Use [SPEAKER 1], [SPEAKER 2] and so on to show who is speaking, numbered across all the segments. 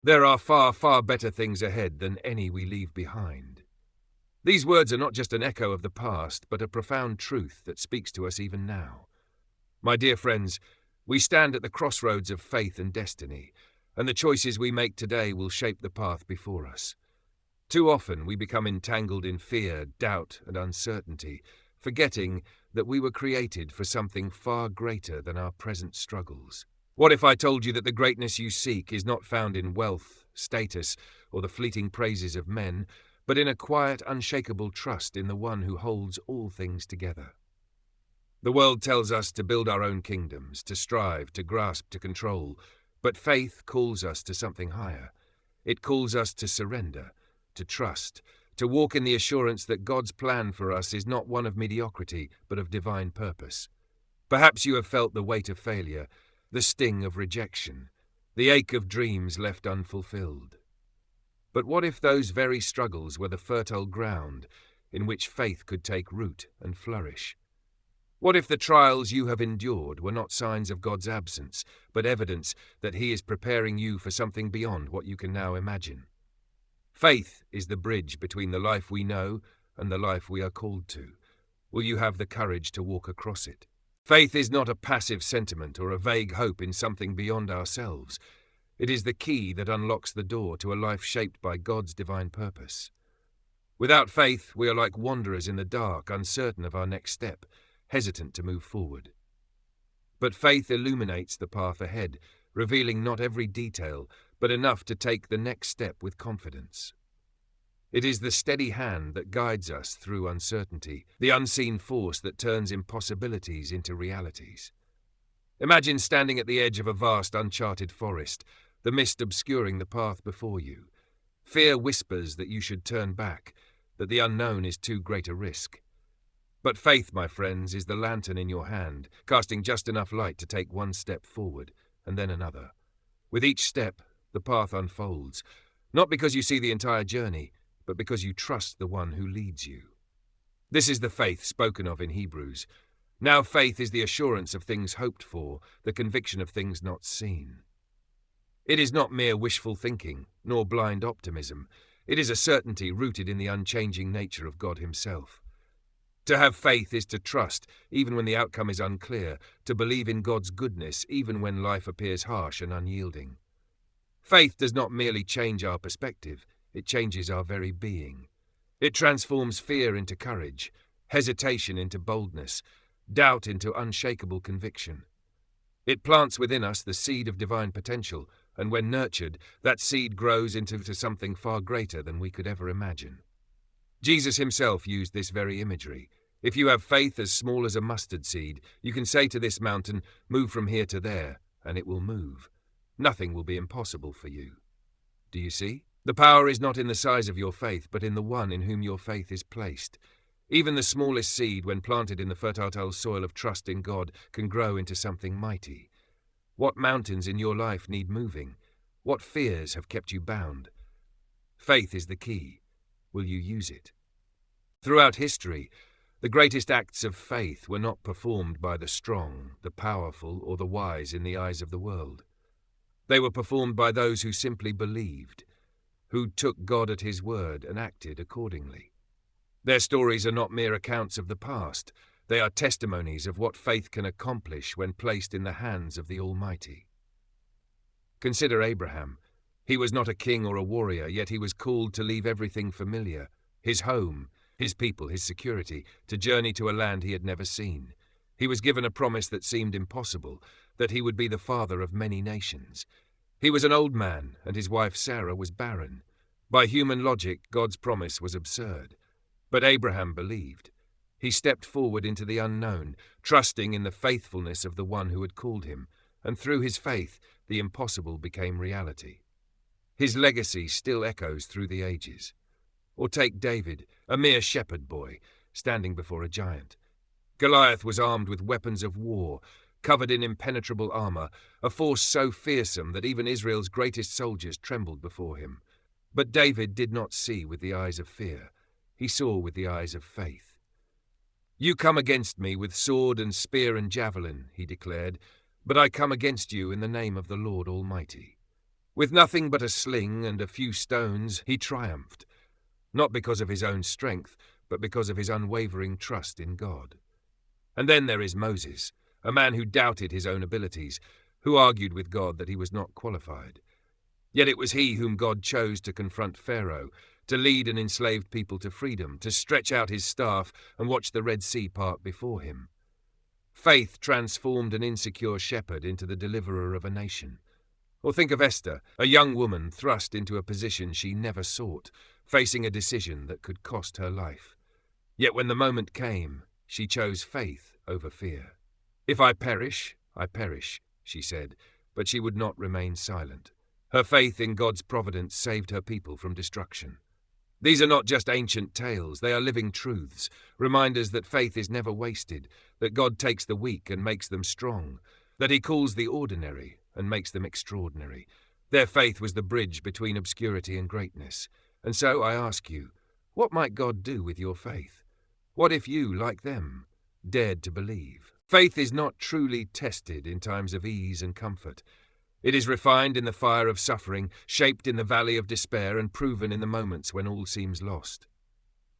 [SPEAKER 1] There are far, far better things ahead than any we leave behind. These words are not just an echo of the past, but a profound truth that speaks to us even now. My dear friends, we stand at the crossroads of faith and destiny, and the choices we make today will shape the path before us. Too often we become entangled in fear, doubt, and uncertainty, forgetting that we were created for something far greater than our present struggles. What if I told you that the greatness you seek is not found in wealth, status, or the fleeting praises of men, but in a quiet, unshakable trust in the one who holds all things together? The world tells us to build our own kingdoms, to strive, to grasp, to control, but faith calls us to something higher. It calls us to surrender, to trust, to walk in the assurance that God's plan for us is not one of mediocrity, but of divine purpose. Perhaps you have felt the weight of failure, the sting of rejection, the ache of dreams left unfulfilled. But what if those very struggles were the fertile ground in which faith could take root and flourish? What if the trials you have endured were not signs of God's absence, but evidence that He is preparing you for something beyond what you can now imagine? Faith is the bridge between the life we know and the life we are called to. Will you have the courage to walk across it? Faith is not a passive sentiment or a vague hope in something beyond ourselves. It is the key that unlocks the door to a life shaped by God's divine purpose. Without faith, we are like wanderers in the dark, uncertain of our next step, hesitant to move forward. But faith illuminates the path ahead, revealing not every detail, but enough to take the next step with confidence. It is the steady hand that guides us through uncertainty, the unseen force that turns impossibilities into realities. Imagine standing at the edge of a vast, uncharted forest, the mist obscuring the path before you. Fear whispers that you should turn back, that the unknown is too great a risk. But faith, my friends, is the lantern in your hand, casting just enough light to take one step forward, and then another. With each step, the path unfolds, not because you see the entire journey, but because you trust the one who leads you. This is the faith spoken of in Hebrews. Now faith is the assurance of things hoped for, the conviction of things not seen. It is not mere wishful thinking, nor blind optimism. It is a certainty rooted in the unchanging nature of God Himself. To have faith is to trust, even when the outcome is unclear, to believe in God's goodness, even when life appears harsh and unyielding. Faith does not merely change our perspective, it changes our very being. It transforms fear into courage, hesitation into boldness, doubt into unshakable conviction. It plants within us the seed of divine potential, and when nurtured, that seed grows into something far greater than we could ever imagine. Jesus Himself used this very imagery. If you have faith as small as a mustard seed, you can say to this mountain, "Move from here to there," and it will move. Nothing will be impossible for you. Do you see? The power is not in the size of your faith, but in the one in whom your faith is placed. Even the smallest seed, when planted in the fertile soil of trust in God, can grow into something mighty. What mountains in your life need moving? What fears have kept you bound? Faith is the key. Will you use it? Throughout history, the greatest acts of faith were not performed by the strong, the powerful, or the wise in the eyes of the world. They were performed by those who simply believed, who took God at His word and acted accordingly. Their stories are not mere accounts of the past. They are testimonies of what faith can accomplish when placed in the hands of the Almighty. Consider Abraham. He was not a king or a warrior, yet he was called to leave everything familiar, his home, his people, his security, to journey to a land he had never seen. He was given a promise that seemed impossible, that he would be the father of many nations. He was an old man, and his wife Sarah was barren. By human logic, God's promise was absurd. But Abraham believed. He stepped forward into the unknown, trusting in the faithfulness of the one who had called him, and through his faith, the impossible became reality. His legacy still echoes through the ages. Or take David, a mere shepherd boy, standing before a giant. Goliath was armed with weapons of war, covered in impenetrable armor, a force so fearsome that even Israel's greatest soldiers trembled before him. But David did not see with the eyes of fear. He saw with the eyes of faith. "You come against me with sword and spear and javelin," he declared, "but I come against you in the name of the Lord Almighty." With nothing but a sling and a few stones, he triumphed, not because of his own strength, but because of his unwavering trust in God. And then there is Moses, a man who doubted his own abilities, who argued with God that he was not qualified. Yet it was he whom God chose to confront Pharaoh, to lead an enslaved people to freedom, to stretch out his staff and watch the Red Sea part before him. Faith transformed an insecure shepherd into the deliverer of a nation. Or think of Esther, a young woman thrust into a position she never sought, facing a decision that could cost her life. Yet when the moment came, she chose faith over fear. "If I perish, I perish," she said, but she would not remain silent. Her faith in God's providence saved her people from destruction. These are not just ancient tales, they are living truths, reminders that faith is never wasted, that God takes the weak and makes them strong, that he calls the ordinary and makes them extraordinary. Their faith was the bridge between obscurity and greatness. And so I ask you, what might God do with your faith? What if you, like them, dared to believe? Faith is not truly tested in times of ease and comfort. It is refined in the fire of suffering, shaped in the valley of despair, and proven in the moments when all seems lost.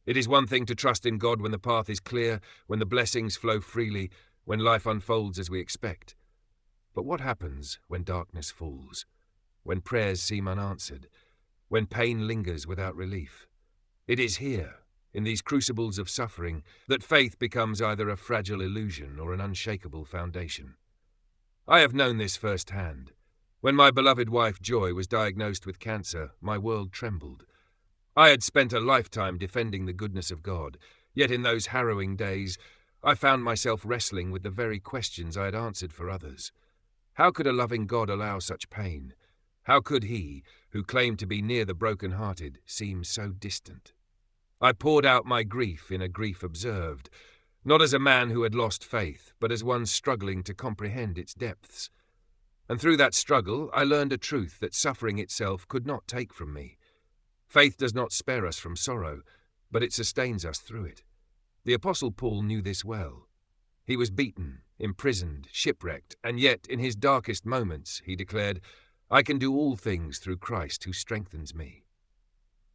[SPEAKER 1] It is one thing to trust in God when the path is clear, when the blessings flow freely, when life unfolds as we expect. But what happens when darkness falls, when prayers seem unanswered, when pain lingers without relief? It is here, in these crucibles of suffering, that faith becomes either a fragile illusion or an unshakable foundation. I have known this firsthand. When my beloved wife Joy was diagnosed with cancer, my world trembled. I had spent a lifetime defending the goodness of God, yet in those harrowing days, I found myself wrestling with the very questions I had answered for others. How could a loving God allow such pain? How could he, who claimed to be near the broken-hearted, seem so distant? I poured out my grief in a grief observed, not as a man who had lost faith, but as one struggling to comprehend its depths. And through that struggle, I learned a truth that suffering itself could not take from me. Faith does not spare us from sorrow, but it sustains us through it. The Apostle Paul knew this well. He was beaten, imprisoned, shipwrecked, and yet in his darkest moments, he declared, "I can do all things through Christ who strengthens me."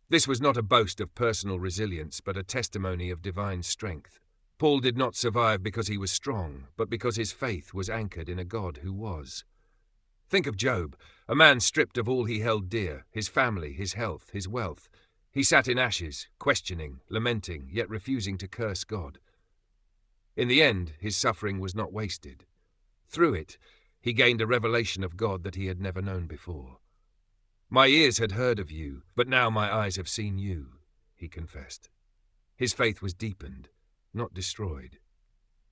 [SPEAKER 1] This was not a boast of personal resilience, but a testimony of divine strength. Paul did not survive because he was strong, but because his faith was anchored in a God who was. Think of Job, a man stripped of all he held dear, his family, his health, his wealth. He sat in ashes, questioning, lamenting, yet refusing to curse God. In the end, his suffering was not wasted. Through it, he gained a revelation of God that he had never known before. "My ears had heard of you, but now my eyes have seen you," he confessed. His faith was deepened, not destroyed.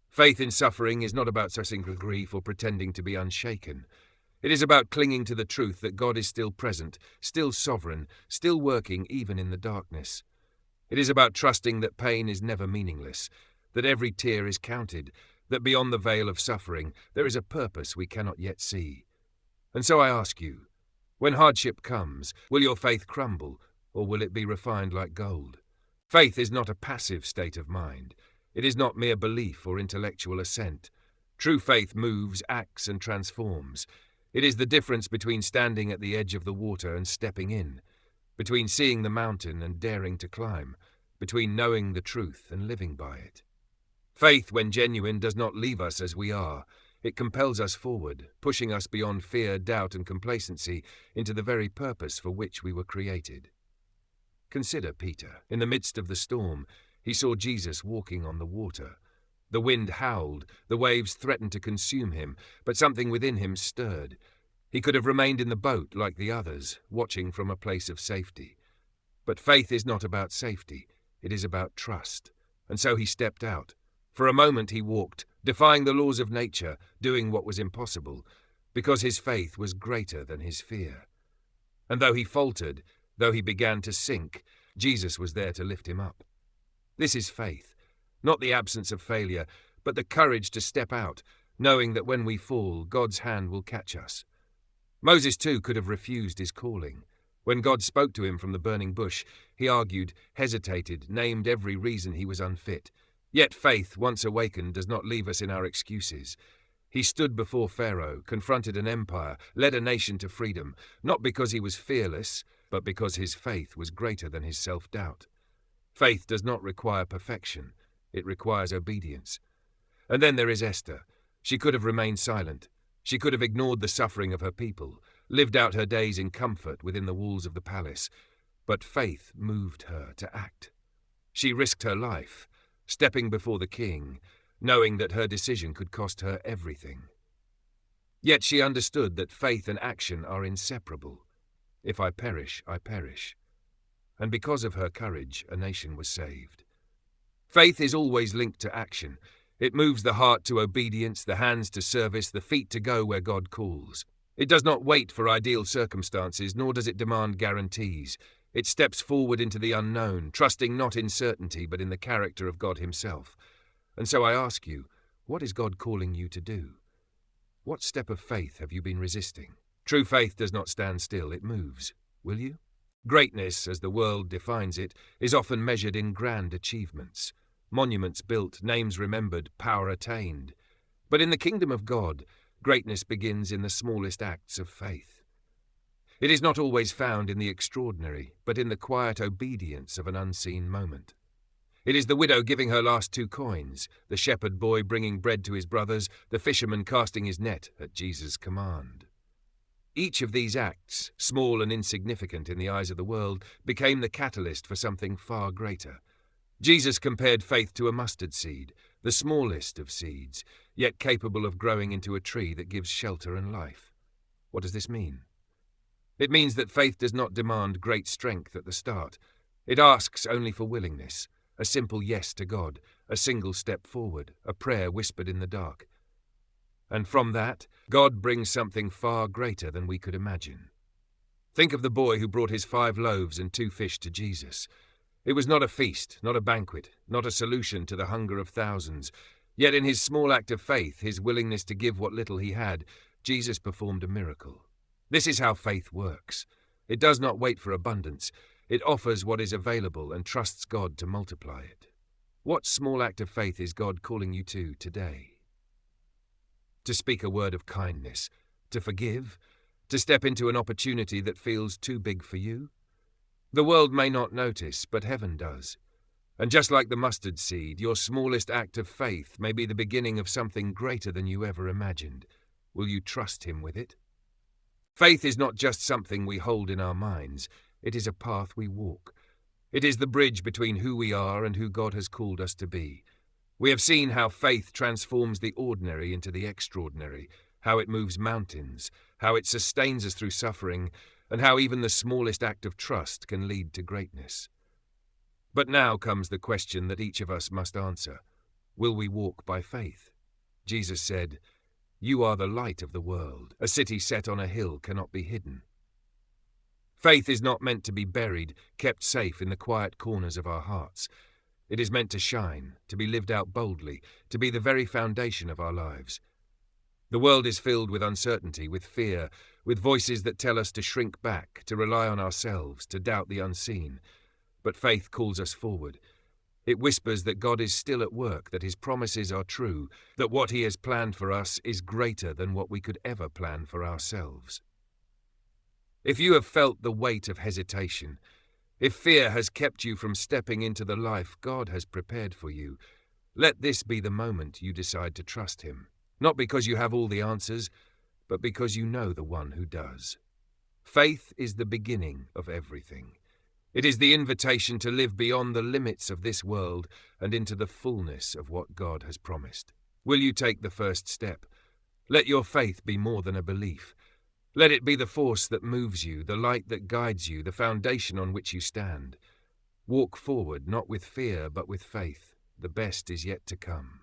[SPEAKER 1] Faith in suffering is not about suppressing grief or pretending to be unshaken. It is about clinging to the truth that God is still present, still sovereign, still working even in the darkness. It is about trusting that pain is never meaningless, that every tear is counted, that beyond the veil of suffering there is a purpose we cannot yet see. And so I ask you, when hardship comes, will your faith crumble, or will it be refined like gold? Faith is not a passive state of mind. It is not mere belief or intellectual assent. True faith moves, acts, and transforms. It is the difference between standing at the edge of the water and stepping in, between seeing the mountain and daring to climb, between knowing the truth and living by it. Faith, when genuine, does not leave us as we are. It compels us forward, pushing us beyond fear, doubt, and complacency into the very purpose for which we were created. Consider Peter. In the midst of the storm, he saw Jesus walking on the water. The wind howled, the waves threatened to consume him, but something within him stirred. He could have remained in the boat like the others, watching from a place of safety. But faith is not about safety, it is about trust. And so he stepped out. For a moment he walked, defying the laws of nature, doing what was impossible, because his faith was greater than his fear. And though he faltered, though he began to sink, Jesus was there to lift him up. This is faith. Not the absence of failure, but the courage to step out, knowing that when we fall, God's hand will catch us. Moses too could have refused his calling. When God spoke to him from the burning bush, he argued, hesitated, named every reason he was unfit. Yet faith, once awakened, does not leave us in our excuses. He stood before Pharaoh, confronted an empire, led a nation to freedom, not because he was fearless, but because his faith was greater than his self-doubt. Faith does not require perfection. It requires obedience. And then there is Esther. She could have remained silent. She could have ignored the suffering of her people, lived out her days in comfort within the walls of the palace. But faith moved her to act. She risked her life, stepping before the king, knowing that her decision could cost her everything. Yet she understood that faith and action are inseparable. If I perish, I perish. And because of her courage, a nation was saved. Faith is always linked to action. It moves the heart to obedience, the hands to service, the feet to go where God calls. It does not wait for ideal circumstances, nor does it demand guarantees. It steps forward into the unknown, trusting not in certainty, but in the character of God himself. And so I ask you, what is God calling you to do? What step of faith have you been resisting? True faith does not stand still, it moves. Will you? Greatness, as the world defines it, is often measured in grand achievements. Monuments built, names remembered, power attained. But in the kingdom of God, greatness begins in the smallest acts of faith. It is not always found in the extraordinary, but in the quiet obedience of an unseen moment. It is the widow giving her last 2 coins, the shepherd boy bringing bread to his brothers, the fisherman casting his net at Jesus' command. Each of these acts, small and insignificant in the eyes of the world, became the catalyst for something far greater. Jesus compared faith to a mustard seed, the smallest of seeds, yet capable of growing into a tree that gives shelter and life. What does this mean? It means that faith does not demand great strength at the start. It asks only for willingness, a simple yes to God, a single step forward, a prayer whispered in the dark. And from that, God brings something far greater than we could imagine. Think of the boy who brought his 5 loaves and 2 fish to Jesus. It was not a feast, not a banquet, not a solution to the hunger of thousands. Yet in his small act of faith, his willingness to give what little he had, Jesus performed a miracle. This is how faith works. It does not wait for abundance. It offers what is available and trusts God to multiply it. What small act of faith is God calling you to today? To speak a word of kindness, to forgive, to step into an opportunity that feels too big for you? The world may not notice, but heaven does. And just like the mustard seed, your smallest act of faith may be the beginning of something greater than you ever imagined. Will you trust him with it? Faith is not just something we hold in our minds. It is a path we walk. It is the bridge between who we are and who God has called us to be. We have seen how faith transforms the ordinary into the extraordinary, how it moves mountains, how it sustains us through suffering, and how even the smallest act of trust can lead to greatness. But now comes the question that each of us must answer. Will we walk by faith? Jesus said, "You are the light of the world. A city set on a hill cannot be hidden." Faith is not meant to be buried, kept safe in the quiet corners of our hearts. It is meant to shine, to be lived out boldly, to be the very foundation of our lives. The world is filled with uncertainty, with fear, with voices that tell us to shrink back, to rely on ourselves, to doubt the unseen. But faith calls us forward. It whispers that God is still at work, that his promises are true, that what he has planned for us is greater than what we could ever plan for ourselves. If you have felt the weight of hesitation, if fear has kept you from stepping into the life God has prepared for you, let this be the moment you decide to trust him. Not because you have all the answers, but because you know the one who does. Faith is the beginning of everything. It is the invitation to live beyond the limits of this world and into the fullness of what God has promised. Will you take the first step? Let your faith be more than a belief. Let it be the force that moves you, the light that guides you, the foundation on which you stand. Walk forward, not with fear, but with faith. The best is yet to come.